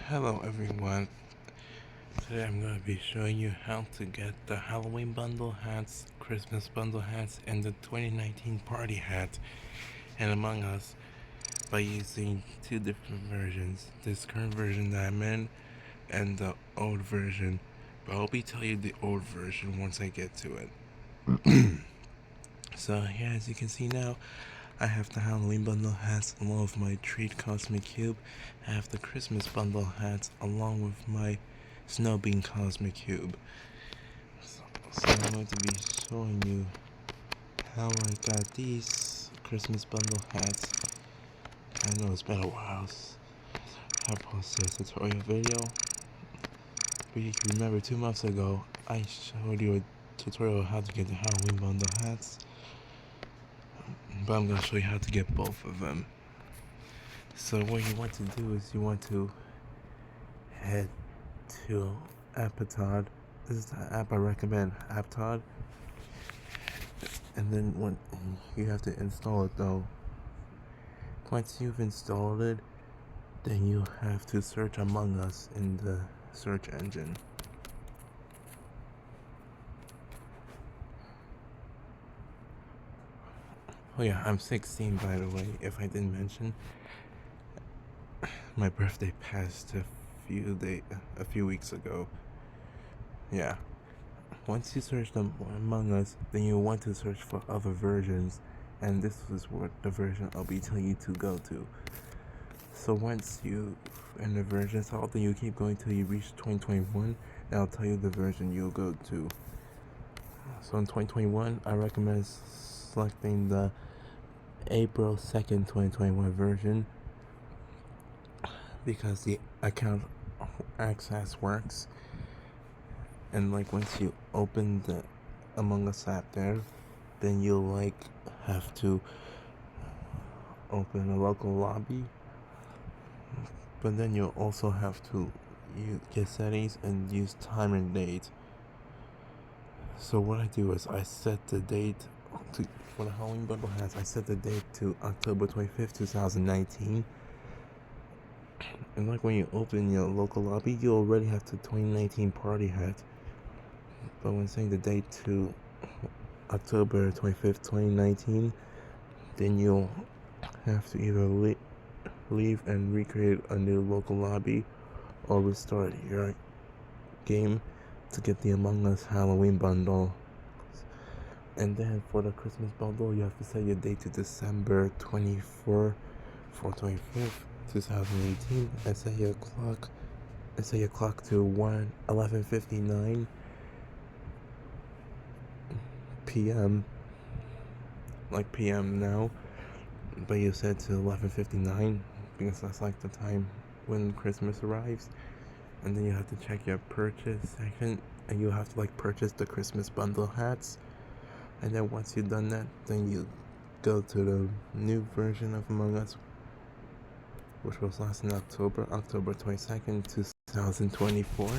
Hello everyone, today I'm going to be showing you how to get the Halloween bundle hats, Christmas bundle hats, and the 2019 party hat in Among Us by using two different versions, this current version that I'm in and the old version, but I'll be telling you the old version once I get to it. So here, as you can see now, I have the Halloween bundle hats along with my Treat Cosmic Cube. I have the Christmas bundle hats along with my Snow Bean Cosmic Cube. So I'm going to be showing you how I got these Christmas bundle hats. I know it's been a while since I posted a tutorial video, but you can remember 2 months ago I showed you a tutorial on how to get the Halloween bundle hats. But I'm going to show you how to get both of them. So what you want to do is you want to head to Aptod. This is the app I recommend, Aptod. And then when you have to install it though. Once you've installed it, then you have to search Among Us in the search engine. Oh yeah, I'm 16 by the way, if I didn't mention. My birthday passed a few weeks ago. Yeah. Once you search them Among Us, then you want to search for other versions, and this is what the version I'll be telling you to go to. So once you in the version solve, then you keep going till you reach 2021, and I'll tell you the version you'll go to. So in 2021, I recommend selecting the April 2nd, 2021 version because the account access works. And like once you open the Among Us app there, then you'll have to open a local lobby. But then you'll also have to get settings and use time and date. So what I do is I set the date to, for the Halloween bundle hats, I set the date to October 25th, 2019. And like when you open your local lobby, you already have the 2019 party hat. But when setting the date to October 25th, 2019, then you'll have to either leave and recreate a new local lobby or restart your game to get the Among Us Halloween bundle. And then for the Christmas bundle, you have to set your date to December 24th, 2018, and set your clock to 11:59 p.m. like p.m. now, but you set to 11:59 because that's like the time when Christmas arrives. And then you have to check your purchase section, and you have to purchase the Christmas bundle hats. And then once you've done that, then you go to the new version of Among Us, which was last in October 22nd, 2024.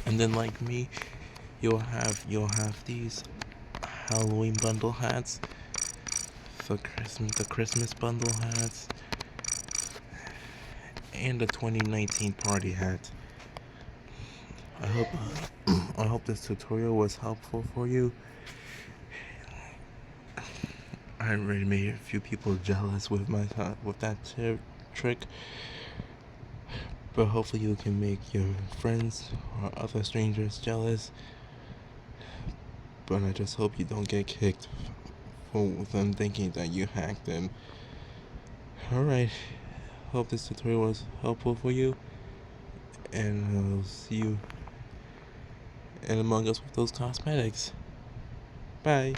And then like me, you'll have these Halloween bundle hats for Christmas, the Christmas bundle hats, and the 2019 party hat. I hope this tutorial was helpful for you. I already made a few people jealous with that trick, but hopefully you can make your friends or other strangers jealous. But I just hope you don't get kicked for them thinking that you hacked them. Alright, hope this tutorial was helpful for you, and I'll see you in Among Us with those cosmetics. Bye.